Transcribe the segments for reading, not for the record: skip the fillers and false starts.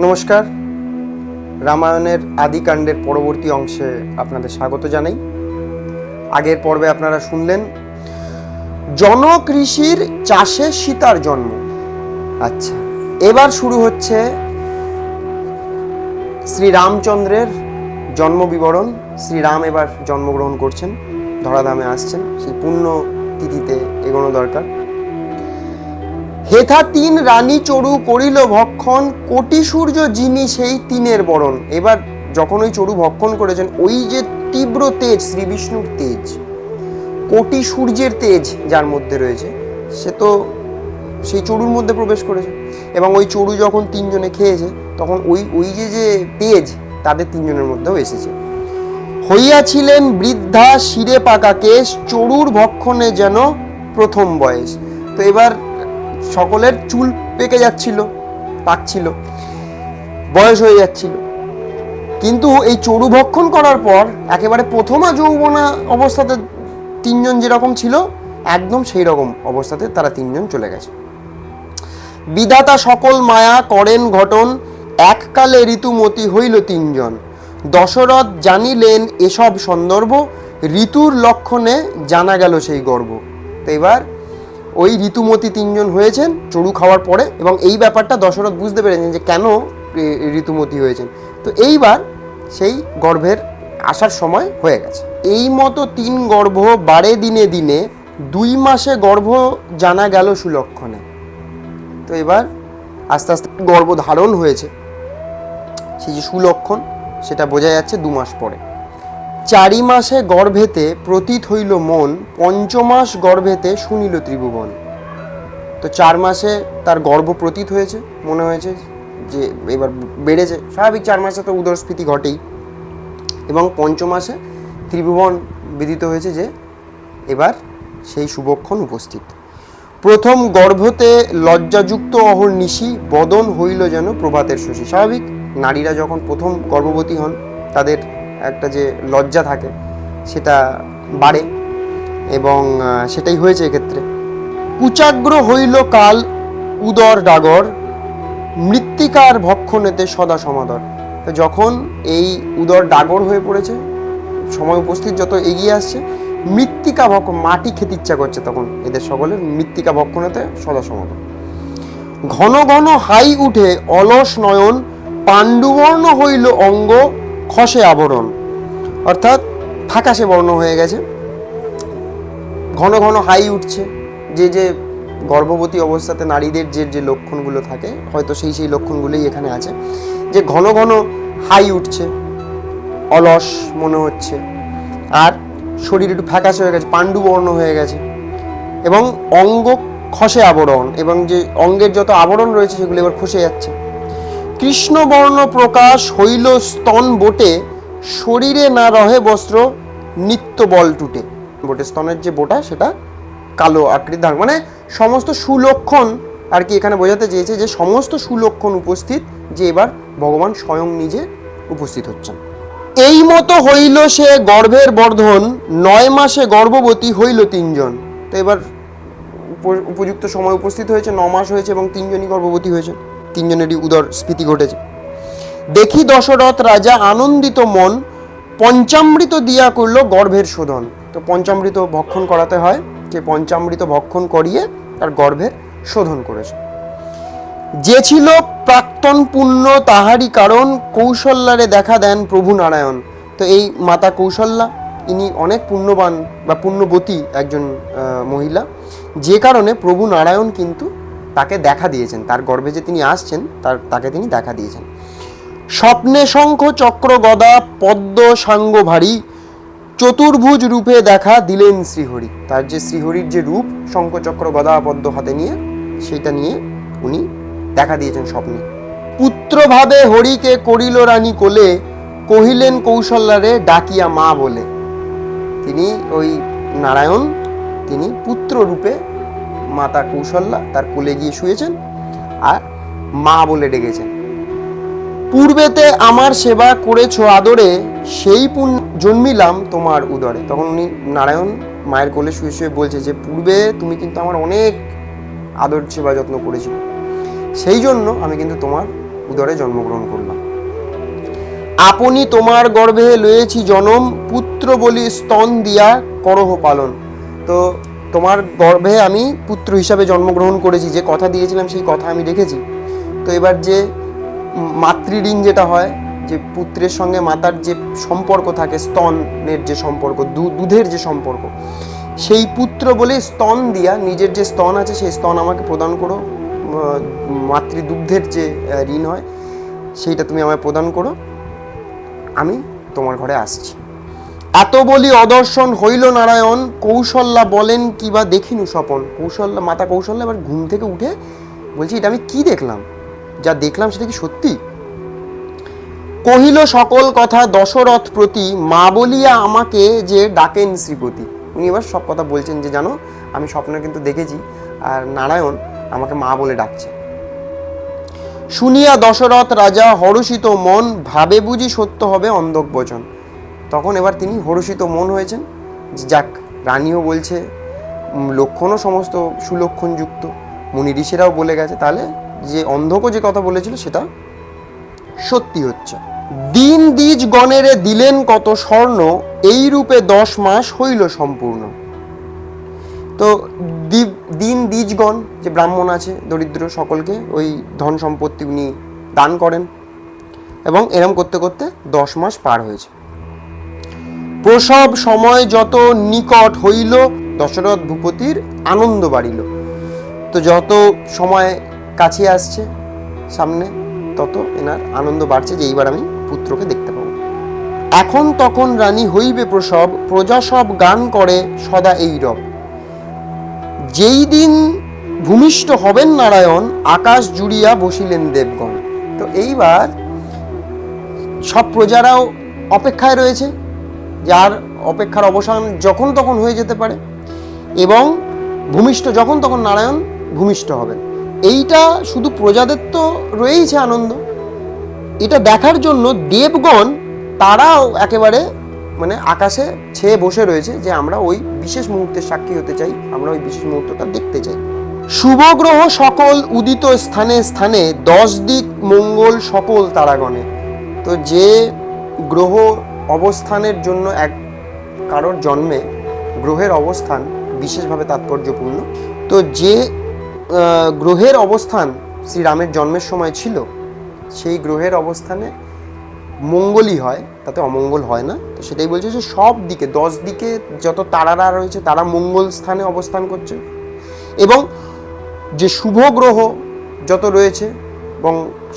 নমস্কার, রামায়ণের আদিকাণ্ডের পরবর্তী অংশে আপনাদের স্বাগত জানাই। আগের পর্বে আপনারা শুনলেন জনক ঋষির চাষে সীতার জন্ম। আচ্ছা, এবার শুরু হচ্ছে শ্রীরামচন্দ্রের জন্ম বিবরণ। শ্রীরাম এবার জন্মগ্রহণ করছেন, ধরাধামে আসছেন, সেই পুণ্য তিথিতে এগোনো দরকার। হেথা তিন রানী চড়ু করিল ভক্ষণ, কোটি সূর্য যিনি সেই তিনের বরণ। এবার যখন ওই চড়ু ভক্ষণ করেছেন, ওই যে তীব্র তেজ, শ্রী বিষ্ণুর তেজ, কোটি সূর্যের তেজ যার মধ্যে রয়েছে, সে তো সেই চড়ুর মধ্যে প্রবেশ করেছে। এবং ওই চড়ু যখন তিনজনে খেয়েছে, তখন ওই যে তেজ তাদের তিনজনের মধ্যেও এসেছে। হইয়াছিলেন বৃদ্ধা শিরে পাকা কেশ, চড়ুর ভক্ষণে যেন প্রথম বয়স। তো এবার সকলের চুল পেকে যাচ্ছিল, পাকছিল, বয়স হয়ে যাচ্ছিল। কিন্তু এই চড়ু ভক্ষণ করার পর একেবারে প্রথমা যৌবনা অবস্থাতে তিনজন যেরকম ছিল, একদম সেই রকম অবস্থাতে তারা তিনজন চলে গেছে। বিধাতা সকল মায়া করেন ঘটন, এককালে ঋতুমতি হইল তিনজন। দশরথ জানিলেন এসব সন্দর্ভ, ঋতুর লক্ষণে জানা গেল সেই গর্ব। তো এবার ওই ঋতুমতি তিনজন হয়েছেন চড়ু খাওয়ার পরে, এবং এই ব্যাপারটা দশরথ বুঝতে পেরেছেন যে কেন ঋতুমতি হয়েছেন। তো এইবার সেই গর্ভের আসার সময় হয়ে গেছে। এই মতো তিন গর্ভ বাড়ে দিনে দিনে, 2 মাসে গর্ভ জানা গেল সুলক্ষণে। তো এবার আস্তে আস্তে গর্ভ ধারণ হয়েছে, সেই যে সুলক্ষণ সেটা বোঝা যাচ্ছে 2 মাস পরে। 4 মাসে গর্ভেতে প্রতীত হইল মন, 5 মাস গর্ভেতে শুনিল ত্রিভুবন। তো 4 মাসে তার গর্ভ প্রতীত হয়েছে, মনে হয়েছে যে এবার বেড়েছে। স্বাভাবিক 4 মাসে তো উদরস্ফীতি ঘটেই। এবং 5 মাসে ত্রিভুবন বিদিত হয়েছে যে এবার সেই শুভক্ষণ উপস্থিত। প্রথম গর্ভতে লজ্জাযুক্ত অহর্নিশি, বদন হইল যেন প্রভাতের শশী। স্বাভাবিক নারীরা যখন প্রথম গর্ভবতী হন, তাদের একটা যে লজ্জা থাকে সেটা বাড়ে, এবং সেটাই হয়েছে এক্ষেত্রে। কুচাগ্র হইল কাল উদর ডাগর, মৃত্তিকার ভক্ষণেতে সদা সমাদর। তো যখন এই উদর ডাগর হয়ে পড়েছে, সময় উপস্থিত যত এগিয়ে আসছে, মৃত্তিকা ভক্ষণ, মাটি খেতে ইচ্ছা করছে তখন এদের সকলের, মৃত্তিকা ভক্ষণেতে সদা সমাদর। ঘন ঘন হাই উঠে অলস নয়ন, পাণ্ডুবর্ণ হইল অঙ্গ খসে আবরণ। অর্থাৎ ফ্যাকাশে বর্ণ হয়ে গেছে, ঘন ঘন হাই উঠছে। যে গর্ভবতী অবস্থাতে নারীদের যে লক্ষণগুলো থাকে, হয়তো সেই লক্ষণগুলোই এখানে আছে, যে ঘন ঘন হাই উঠছে, অলস মনে হচ্ছে, আর শরীর একটু ফ্যাকাশে হয়ে গেছে, পাণ্ডুবর্ণ হয়ে গেছে, এবং অঙ্গ খসে আবরণ, এবং যে অঙ্গের যত আবরণ রয়েছে সেগুলো এবার খসে যাচ্ছে। কৃষ্ণবর্ণ প্রকাশ হইল স্তন বোটে, শরীরে না রহে বস্ত্র নিত্য বল টুটে। বোটে স্তনের যে বোটা সেটা কালো আকৃতি ধারণ, মানে সমস্ত সুলক্ষণ আর কি এখানে বোঝাতে চেয়েছে, যে সমস্ত সুলক্ষণ উপস্থিত, যে এবার ভগবান স্বয়ং নিজে উপস্থিত হচ্ছেন। এই মতো হইল সে গর্ভের বর্ধন, 9 মাসে গর্ভবতী হইল তিনজন। তো এবার উপযুক্ত সময় উপস্থিত হয়েছে, 9 মাস হয়েছে, এবং তিনজনই গর্ভবতী হয়েছে, তিনজনেরই উদর স্ফীতি ঘটেছে। দেখি দশরথ রাজা আনন্দিত মন, পঞ্চামৃত দিয়া করল গর্ভের শোধন। তো পঞ্চামৃত ভক্ষণ করাতে হয়, যে পঞ্চামৃত ভক্ষণ করিয়ে তার গর্ভের শোধন করেছে। যে ছিল প্রাক্তন পুণ্য তাহারই কারণ, কৌশল্যারে দেখা দেন প্রভু নারায়ণ। তো এই মাতা কৌশল্যা, ইনি অনেক পুণ্যবান বা পুণ্যবতী একজন মহিলা, যে কারণে প্রভু নারায়ণ কিন্তু তাকে দেখা দিয়েছেন, তার গর্ভে যে তিনি আসছেন তাকে তিনি দেখা দিয়েছেন। স্বপ্নে শঙ্খ চক্র গদা পদ্ম সাঙ্গ ভারী, চতুর্ভুজ রূপে দেখা দিলেন শ্রীহরি। তার যে শ্রীহরির যে রূপ, শঙ্খ চক্র গদা পদ্ম হাতে নিয়ে, সেইটা নিয়ে উনি দেখা দিয়েছেন স্বপ্নে। পুত্রভাবে হরিকে করিল রানী কোলে, কহিলেন কৌশল্যারে ডাকিয়া মা বলে। তিনি ওই নারায়ণ, তিনি পুত্র রূপে মাতা কৌশল্যা তার কোলে গিয়ে শুয়েছেন আর মা বলে ডেকেছেন। পূর্বেতে আমার সেবা করেছ আদরে, সেই পুণ্য জন্মিলাম তোমার উদরে। তখন উনি নারায়ণ মায়ের কোলে শুয়ে শুয়ে বলছে যে পূর্বে তুমি কিন্তু আমার অনেক আদর সেবা যত্ন করেছিলে, সেই জন্য আমি কিন্তু তোমার উদরে জন্মগ্রহণ করলাম। আপনি তোমার গর্ভে লয়েছি জনম, পুত্র বলি স্তন দিয়া করহ পালন। তো তোমার গর্ভে আমি পুত্র হিসাবে জন্মগ্রহণ করেছি, যে কথা দিয়েছিলাম সেই কথা আমি রেখেছি। তো এবার যে মাতৃঋণ যেটা হয়, যে পুত্রের সঙ্গে মাতার যে সম্পর্ক থাকে, স্তনের যে সম্পর্ক, দুধের যে সম্পর্ক, সেই পুত্র বলে স্তন দিয়া, নিজের যে স্তন আছে সেই স্তন আমাকে প্রদান করো, মাতৃদুগ্ধের যে ঋণ হয় সেইটা তুমি আমায় প্রদান করো, আমি তোমার ঘরে আসছি। এত বলি অদর্শন হইল নারায়ণ, কৌশল্যা বলেন কিবা দেখিনু স্বপন। কৌশল্যা, মাতা কৌশল্যা এবার ঘুম থেকে উঠে বলছি, এটা আমি কি দেখলাম, যা দেখলাম সেটা কি সত্যি? কহিল সকল কথা দশরথ প্রতি, মা বলিয়া আমাকে যে ডাকেন শ্রীপতি। উনি এবার সব কথা বলছেন যে জানো, আমি স্বপ্নে কিন্তু দেখেছি, আর নারায়ণ আমাকে মা বলে ডাকছে। শুনিয়া দশরথ রাজা হর্ষিত মন, ভাবে বুঝি সত্য হবে অন্ধক বচন। তখন এবার তিনি হর্ষিত মন হয়েছেন, যাক, রানীও বলছে, লক্ষণও সমস্ত সুলক্ষণযুক্ত, মুনি ঋষিরাও বলে গেছে, তাহলে যে অন্ধকও যে কথা বলেছিল সেটা সত্যি হচ্ছে। দিন দ্বিজ গণেরে দিলেন কত স্বর্ণ, এই রূপে 10 মাস হইল সম্পূর্ণ। তো দিন দ্বিজগণ, যে ব্রাহ্মণ আছে দরিদ্র সকলকে ওই ধন সম্পত্তি উনি দান করেন, এবং এরম করতে করতে 10 মাস পার হয়েছে। প্রসব সময় যত নিকট হইল, দশরথ ভূপতির আনন্দ বাড়িল। তো যত সময় কাছে আসছে সামনে, তত এনার আনন্দ বাড়ছে যে এইবার আমি পুত্রকে দেখতে পাবো। এখন তখন রানী হইবে প্রসব, প্রজা সব গান করে সদা এই রব। যেই দিন ভূমিষ্ঠ হবেন নারায়ণ, আকাশ জুড়িয়া বসিলেন দেবগণ। তো এইবার সব প্রজারাও অপেক্ষায় রয়েছে, যার অপেক্ষার অবসান যখন তখন হয়ে যেতে পারে, এবং ভূমিষ্ঠ যখন তখন নারায়ণ ভূমিষ্ঠ হবেন। এইটা শুধু প্রজাদের তো রয়েইছে আনন্দ, এটা দেখার জন্য দেবগণ তারাও একেবারে মানে আকাশে ছেয়ে বসে রয়েছে, যে আমরা ওই বিশেষ মুহূর্তের সাক্ষী হতে চাই, আমরা ওই বিশেষ মুহূর্তটা দেখতে চাই। শুভ গ্রহ সকল উদিত স্থানে স্থানে, 10 দিক মঙ্গল সকল তারাগণে। তো যে গ্রহ অবস্থানের জন্য এক কারোর জন্মে গ্রহের অবস্থান বিশেষভাবে তাৎপর্যপূর্ণ, তো যে গ্রহের অবস্থান শ্রীরামের জন্মের সময় ছিল, সেই গ্রহের অবস্থানে মঙ্গলই হয়, তাতে অমঙ্গল হয় না। তো সেটাই বলছে যে সব দিকে 10 দিকে যত তারারা রয়েছে তারা মঙ্গল স্থানে অবস্থান করছে, এবং যে শুভ গ্রহ যত রয়েছে, এবং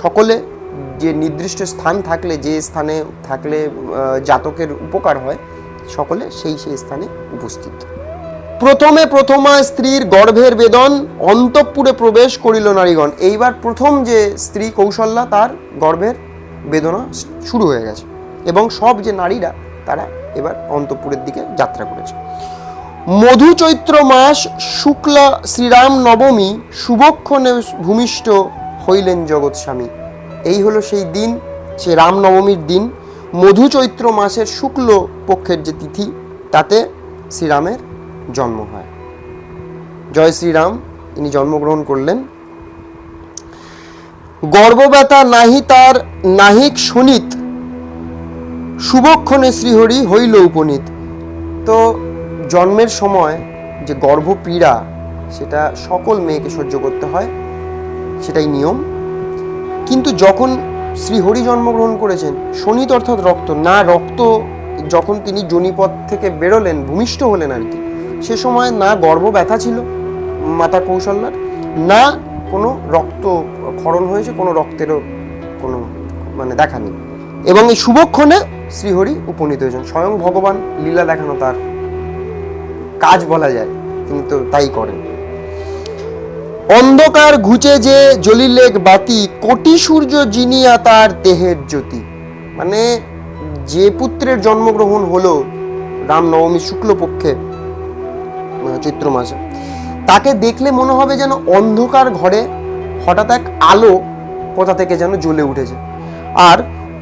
সকলে যে নির্দিষ্ট স্থান থাকলে, যে স্থানে থাকলে জাতকের উপকার হয়, সকলে সেই স্থানে উপস্থিত। প্রথমা স্ত্রীর গর্ভের বেদন, অন্তঃপুরে প্রবেশ করিল নারীগণ। এইবার প্রথম যে স্ত্রী কৌশল্যা, তার গর্ভের বেদনা শুরু হয়ে গেছে, এবং সব যে নারীরা তারা এবার অন্তঃপুরের দিকে যাত্রা করেছে। মধু চৈত্র মাস শুক্লা শ্রীরাম নবমী, শুভক্ষণে ভূমিষ্ঠ হইলেন জগৎ স্বামী। এই হলো সেই দিন, সে রামনবমীর দিন, মধু চৈত্র মাসের শুক্ল পক্ষের যে তিথি, তাতে শ্রীরামের জন্ম হয়। জয় শ্রীরাম, ইনি জন্মগ্রহণ করলেন। গর্ভব্যথা নাহি তার নাহিক শোনিত, শুভক্ষণে শ্রীহরি হইল উপনীত। তো জন্মের সময় যে গর্ভপীড়া, সেটা সকল মেয়েকে সহ্য করতে হয়, সেটাই নিয়ম। কিন্তু যখন শ্রীহরি জন্মগ্রহণ করেছেন, শোণিত অর্থাৎ রক্ত, না রক্ত যখন তিনি যোনিপথ থেকে বেরোলেন, ভূমিষ্ঠ হলেন আর কি, সে সময় না গর্ভ ব্যথা ছিল মাতা কৌশল্যার, না কোনো রক্ত ক্ষরণ হয়েছে, কোনো রক্তেরও কোনো মানে দেখা নেই। এবং এই শুভক্ষণে শ্রীহরি উপনীত হয়েছেন। স্বয়ং ভগবান লীলা দেখানো তার কাজ বলা যায়, তিনি তো তাই করেন। অন্ধকার ঘুচে যে জ্বলিলেক বাতি, কোটি সূর্য জিনিয়া তার দেহের জ্যোতি। মানে যে পুত্রের জন্মগ্রহণ হলো রামনবমী শুক্লপক্ষে চৈত্র মাসে, তাকে দেখলে মনে হবে যেন অন্ধকার ঘরে হঠাৎ এক আলো কোথা থেকে যেন জ্বলে উঠেছে, আর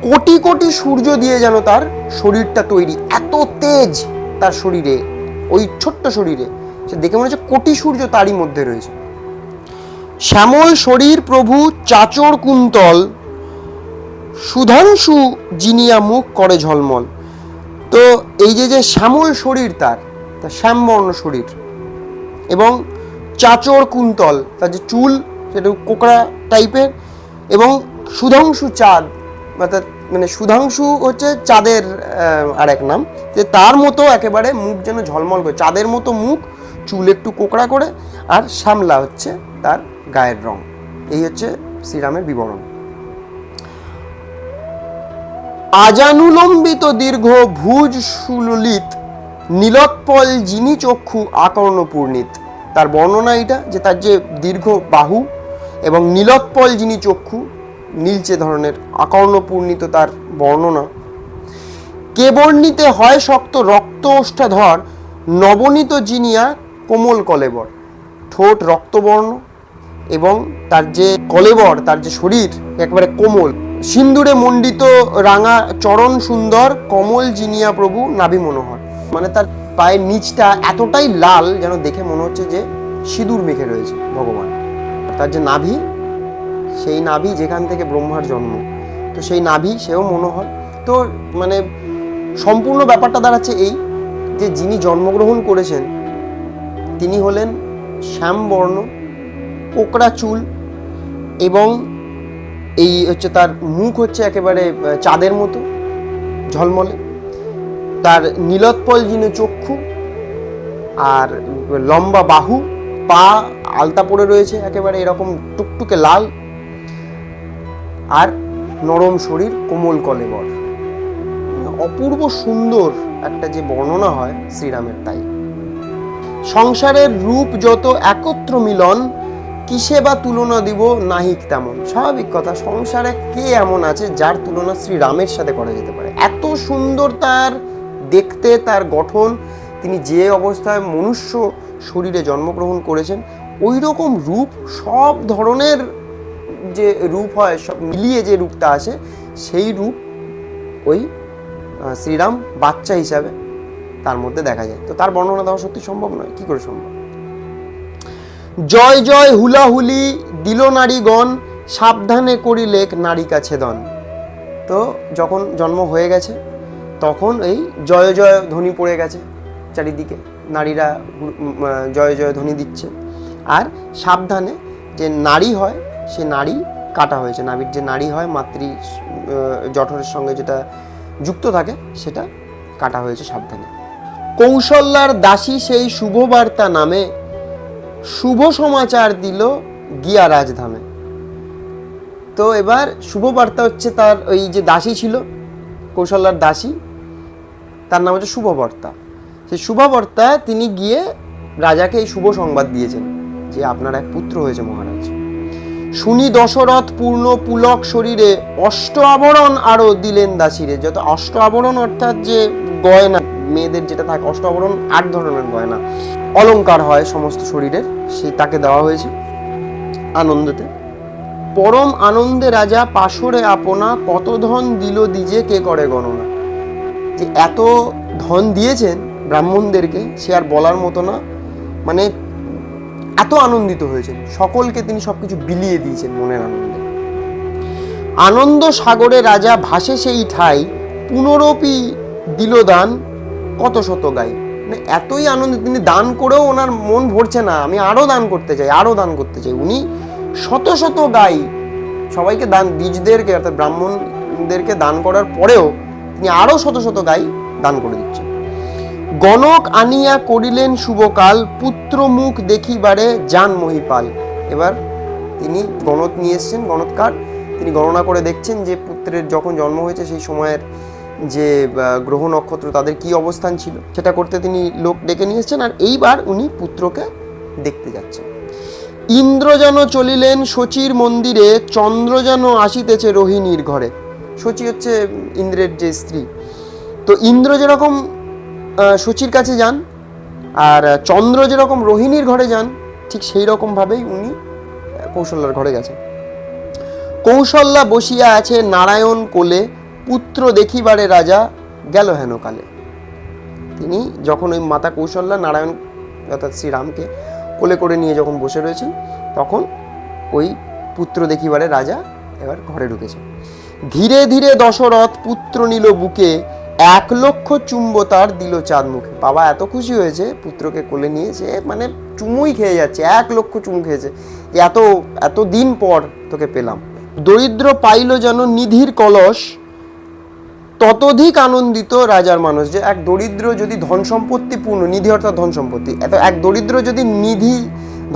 কোটি কোটি সূর্য দিয়ে যেন তার শরীরটা তৈরি, এত তেজ তার শরীরে, ওই ছোট্ট শরীরে, সে দেখে মনে হচ্ছে কোটি সূর্য তারই মধ্যে রয়েছে। শ্যামল শরীর প্রভু চাচর কুন্তল, সুধাংশু জিনিয়া মুখ করে ঝলমল। তো এই যে শ্যামল শরীর, তার শ্যামবর্ণ শরীর, এবং চাচর কুন্তল, তার যে চুল সেটা কোকড়া টাইপের, এবং সুধাংশু চাঁদ, মানে সুধাংশু হচ্ছে চাঁদের আর এক নাম, যে তার মতো একেবারে মুখ যেন ঝলমল করে, চাঁদের মতো মুখ, চুল একটু কোকড়া করে, আর শ্যামলা হচ্ছে তার গায়ের রং। এই হচ্ছে শ্রীরামের বিবরণ। আজানুলম্বিত দীর্ঘ ভুজ সুললিত নীলোৎপল যিনি চক্ষু আকর্ণপূর্ণিত। তার বর্ণনা এটা, যে তার যে দীর্ঘ বাহু এবং নীলোৎপল যিনি চক্ষু, নীলচে ধরনের, আকর্ণপূর্ণিত তার বর্ণনা। কেবর্ণিতে হয় শক্ত রক্ত ওষ্ঠাধর নবনীত জিনিয়া কোমল কলেবর। ঠোঁট রক্তবর্ণ এবং তার যে কলেবর, তার যে শরীর একেবারে কোমল। সিন্দুরে মণ্ডিত রাঙা চরণ সুন্দর কমল জিনিয়া প্রভু নাভি মনোহর। মানে তার পায়ের নিচটা এতটাই লাল যেন দেখে মনে হচ্ছে যে সিঁদুর মেখে রয়েছে ভগবান। তার যে নাভি, সেই নাভি যেখান থেকে ব্রহ্মার জন্ম, তো সেই নাভি সেও মনোহর। তো মানে সম্পূর্ণ ব্যাপারটা দাঁড়াচ্ছে এই, যে যিনি জন্মগ্রহণ করেছেন তিনি হলেন শ্যামবর্ণ, কোকড়া চুল, এবং এই হচ্ছে তার মুখ হচ্ছে একেবারে চাঁদের মতো ঝলমলে, তার নীলোৎপল যিনি চক্ষু, আর লম্বা বাহু, পা আলতা পড়ে রয়েছে একেবারে এরকম টুকটুকে লাল, আর নরম শরীর, কোমল কলেবর। অপূর্ব সুন্দর একটা যে বর্ণনা হয় শ্রীরামের, তাই সংসারের রূপ যত একত্র মিলন কিসে বা তুলনা দিব নাহিক তেমন। স্বাভাবিক কথা, সংসারে কে এমন আছে যার তুলনা শ্রীরামের সাথে করা যেতে পারে? এত সুন্দর তার দেখতে, তার গঠন, তিনি যে অবস্থায় মনুষ্য শরীরে জন্মগ্রহণ করেছেন, ওই রকম রূপ, সব ধরনের যে রূপ হয় সব মিলিয়ে যে রূপটা আসে, সেই রূপ ওই শ্রীরাম বাচ্চা হিসাবে তার মধ্যে দেখা যায়। তো তার বর্ণনা দেওয়া সত্যি সম্ভব নয়, কি করে সম্ভব? জয় জয় হুলাহুলি দিল নারীগণ সাবধানে করিলেক নারিকা ছেদন। তো যখন জন্ম হয়ে গেছে তখন এই জয় জয় ধ্বনি পড়ে গেছে চারিদিকে, নারীরা জয় জয় ধ্বনি দিচ্ছে, আর সাবধানে যে নারী হয় সে নারী কাটা হয়েছে, নাভির যে নারী হয় মাতৃ জঠরের সঙ্গে যেটা যুক্ত থাকে সেটা কাটা হয়েছে সাবধানে। কৌশল্যার দাসী সেই শুভবার্তা নামে শুভ সমাচার দিল গিয়া রাজধামে। তো এবার শুভবার্তা হচ্ছে, তার ওই যে দাসী ছিল, কৌশল্যার দাসী, তার নাম হচ্ছে শুভবার্তা। সেই শুভবার্তা তিনি গিয়ে রাজাকে এই শুভ সংবাদ দিয়েছেন যে আপনার এক পুত্র হয়েছে মহারাজ। শুনি দশরথ পূর্ণ পুলক শরীরে অষ্ট আবরণ আরো দিলেন দাসীরে। যত অষ্ট আবরণ অর্থাৎ যে গয়না, মেয়েদের যেটা থাকে অষ্ট আবরণ, 8 ধরনের গয়না অলংকার হয় সমস্ত শরীরের, সে তাকে দেওয়া হয়েছে আনন্দতে। পরম আনন্দে রাজা পাশরে আপনা কত ধন দিল দিজে কে করে গণনা। যে এত ধন দিয়েছেন ব্রাহ্মণদেরকে সে আর বলার মতো না, মানে এত আনন্দিত হয়েছেন, সকলকে তিনি সবকিছু বিলিয়ে দিয়েছেন মনের আনন্দে। আনন্দ সাগরে রাজা ভাসে সেই ঠাই পুনরপি দিল দান কত শত গাই। মানে এতই আনন্দ, তিনি দান করেও ওনার মন ভরছে না, আমি আরো দান করতে চাই, আরো দান করতে চাই। উনি শত শত গাই সবাইকে দান, বীজদেরকে অর্থাৎ ব্রাহ্মণদেরকে দান করার পরেও তিনি আরো শত শত গাই দান করে দিচ্ছেন। গণক আনিয়া করিলেন শুভকাল পুত্র মুখ দেখিবারে যান মহিপাল। এবার তিনি গণক নিয়ে এসছেন, গণৎকার, তিনি গণনা করে দেখছেন যে পুত্রের যখন জন্ম হয়েছে সেই সময়ের যে গ্রহ নক্ষত্র তাদের কি অবস্থান ছিল, সেটা করতে তিনি লোক ডেকে নিয়ে এসছেন, আর এইবার উনি পুত্রকে দেখতে যাচ্ছেন। ইন্দ্র যেন চলিলেন শচীর মন্দিরে চন্দ্র যেন আসিতেছে রোহিণীর ঘরে। শচী হচ্ছে ইন্দ্রের যে স্ত্রী। তো ইন্দ্র যেরকম শচীর কাছে যান আর চন্দ্র যেরকম রোহিণীর ঘরে যান, ঠিক সেই রকমভাবেই উনি কৌশল্যার ঘরে গেছেন। কৌশল্যা বসিয়া আছে নারায়ণ কোলে পুত্র দেখিবারে রাজা গেল হেন কালে। তিনি যখন ওই মাতা কৌশল্যা নারায়ণ অর্থাৎ শ্রীরামকে কোলে করে নিয়ে যখন বসে রয়েছেন, তখন ওই পুত্র দেখিবারে রাজা এবার ঘরে ঢুকেছে। ধীরে ধীরে দশরথ পুত্র নিল বুকে, 1,00,000 চুম্ব তার দিল চাঁদ মুখে। বাবা এত খুশি হয়েছে পুত্রকে কোলে নিয়েছে, মানে চুমুই খেয়ে যাচ্ছে, 1,00,000 চুমু খেয়েছে, এত এত দিন পর তোকে পেলাম। দরিদ্র পাইল যেন নিধির কলস, ততোধিক আনন্দিত রাজার মানুষ। যে এক দরিদ্র যদি ধন সম্পত্তি পূর্ণ, নিধি অর্থাৎ ধন সম্পত্তি, এত এক দরিদ্র যদি নিধি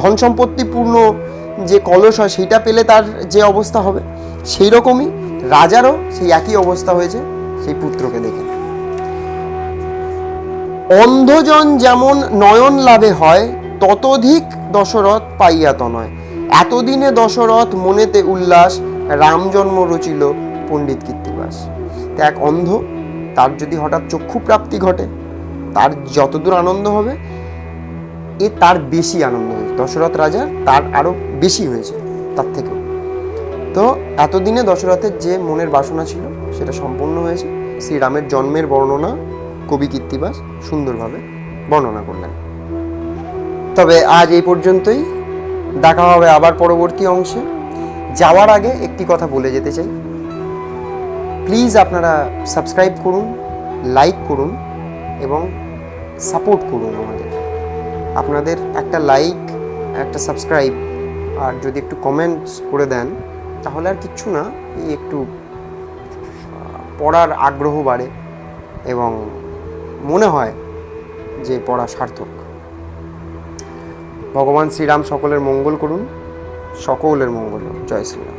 ধন সম্পত্তি পূর্ণ যে কলস হয় সেটা পেলে তার যে অবস্থা হবে, সেই রকমই রাজারও সেই একই অবস্থা হয়েছে সেই পুত্রকে দেখে। অন্ধজন যেমন নয়ন লাভে হয়, ততোধিক দশরথ পাইয়া তনয়। এতদিনে দশরথ মনেতে উল্লাস, রাম জন্ম রচিল পণ্ডিত কৃত্তিবাস। এক অন্ধ, তার যদি হঠাৎ চক্ষু প্রাপ্তি ঘটে, তার যতদূর আনন্দ হবে তার বেশি আনন্দ হয়েছে। দশরথ রাজার তার আরো বেশি হয়েছে তার থেকেও। তো এতদিনে দশরথের যে মনের বাসনা ছিল সেটা সম্পূর্ণ হয়েছে। শ্রীরামের জন্মের বর্ণনা কবি কৃত্তিবাস সুন্দরভাবে বর্ণনা করলেন। তবে আজ এই পর্যন্তই, দেখা হবে আবার পরবর্তী অংশে। যাওয়ার আগে একটি কথা বলে যেতে চাই, প্লিজ আপনারা সাবস্ক্রাইব করুন, লাইক করুন এবং সাপোর্ট করুন আমাদের। আপনাদের একটা লাইক, একটা সাবস্ক্রাইব আর যদি একটু কমেন্টস করে দেন তাহলে আর কিচ্ছু না, এই একটু পড়ার আগ্রহ বাড়ে এবং মনে হয় যে পড়া সার্থক। ভগবান শ্রীরাম সকলের মঙ্গল করুন, সকলের মঙ্গল হোক। জয় শ্রীরাম।